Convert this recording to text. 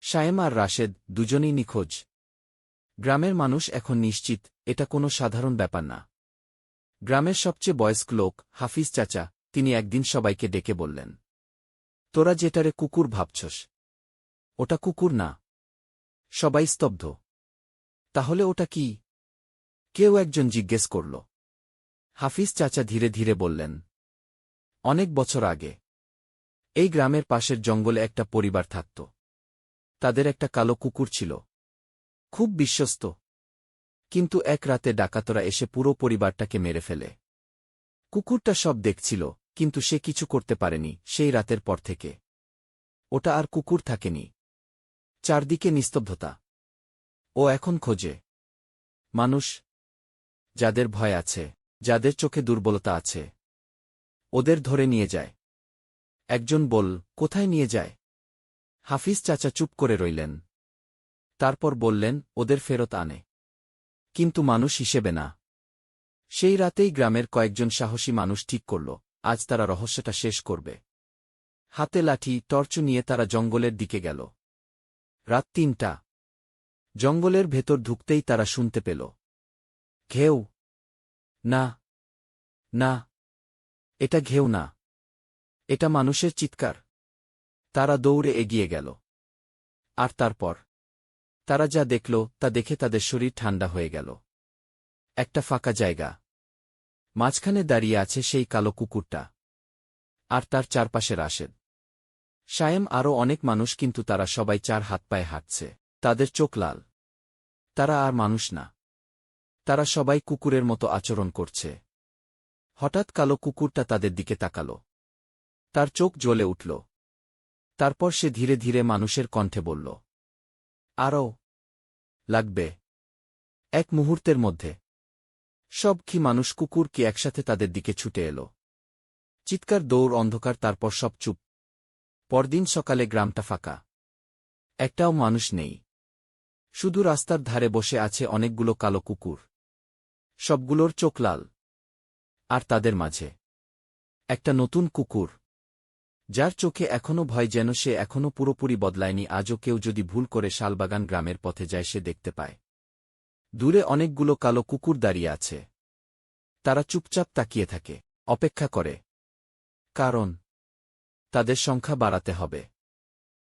শায়েম আর রাশেদ দুজনেই নিখোঁজ। গ্রামের মানুষ এখন নিশ্চিত এটা কোনো সাধারণ ব্যাপার না। গ্রামের সবচেয়ে বয়স্ক লোক হাফিজ চাচা তিনি একদিন সবাইকে ডেকে বললেন, তোরা যেটারে কুকুর ভাবছস ওটা কুকুর না। সবাই স্তব্ধ। তাহলে ওটা কি? কেউ একজন জিজ্ঞেস করল। হাফিজ চাচা ধীরে ধীরে বললেন, অনেক বছর আগে এই গ্রামের পাশের জঙ্গলে একটা পরিবার থাকত। তাদের একটা কালো কুকুর ছিল, খুব বিশ্বস্ত। কিন্তু এক রাতে ডাকাতরা এসে পুরো পরিবারটাকে মেরে ফেলে। কুকুরটা সব দেখছিল, কিন্তু সে কিছু করতে পারেনি। সেই রাতের পর থেকে ওটা আর কুকুর থাকেনি। চারদিকে নিস্তব্ধতা। ও এখন খোঁজে মানুষ, যাদের ভয় আছে, যাদের চোখে দুর্বলতা আছে। ওদের ধরে নিয়ে যায়। একজন বল, কোথায় নিয়ে যায়? হাফিজ চাচা চুপ করে রইলেন। তারপর বললেন, ওদের ফেরত আনে, কিন্তু মানুষ হিসেবে না। সেই রাতেই গ্রামের কয়েকজন সাহসী মানুষ ঠিক করল, আজ তারা রহস্যটা শেষ করবে। হাতে লাঠি টর্চ নিয়ে তারা জঙ্গলের দিকে গেল। রাত ৩টা। জঙ্গলের ভেতর ঢুকতেই তারা শুনতে পেল ঘেউ। না না, এটা ঘেউ না, এটা মানুষের চিৎকার। তারা দৌড়ে এগিয়ে গেল। আর তারপর তারা যা দেখল তা দেখে তাদের শরীর ঠান্ডা হয়ে গেল। একটা ফাঁকা জায়গা, মাঝখানে দাঁড়িয়ে আছে সেই কালো কুকুরটা, আর তার চারপাশে রাশেদ, শায়েম আরও অনেক মানুষ, কিন্তু তারা সবাই চার হাত পায়ে হাঁটছে। তাদের চোখ লাল। তারা আর মানুষ না, তারা সবাই কুকুরের মতো আচরণ করছে। হঠাৎ কালো কুকুরটা তাদের দিকে তাকাল। তার চোখ জ্বলে উঠল। তারপর সে ধীরে ধীরে মানুষের কণ্ঠে বলল, আরও লাগবে। এক মুহূর্তের মধ্যে সব কি মানুষ কুকুর কি একসাথে তাদের দিকে ছুটে এল। চিৎকার, দৌড়, অন্ধকার, তারপর সব চুপ। পরদিন সকালে গ্রামটা ফাঁকা। একটাও মানুষ নেই। শুধু রাস্তার ধারে বসে আছে অনেকগুলো কালো কুকুর। সবগুলোর চোখ লাল। আর তাদের মাঝে একটা নতুন কুকুর, যার চোখে এখনও ভয়, যেন সে এখনও পুরোপুরি বদলায়নি। আজও কেউ যদি ভুল করে শালবাগান গ্রামের পথে যায়, সে দেখতে পায় দূরে অনেকগুলো কালো কুকুর দাঁড়িয়ে আছে। তারা চুপচাপ তাকিয়ে থাকে, অপেক্ষা করে, কারণ তাদের সংখ্যা বাড়াতে হবে।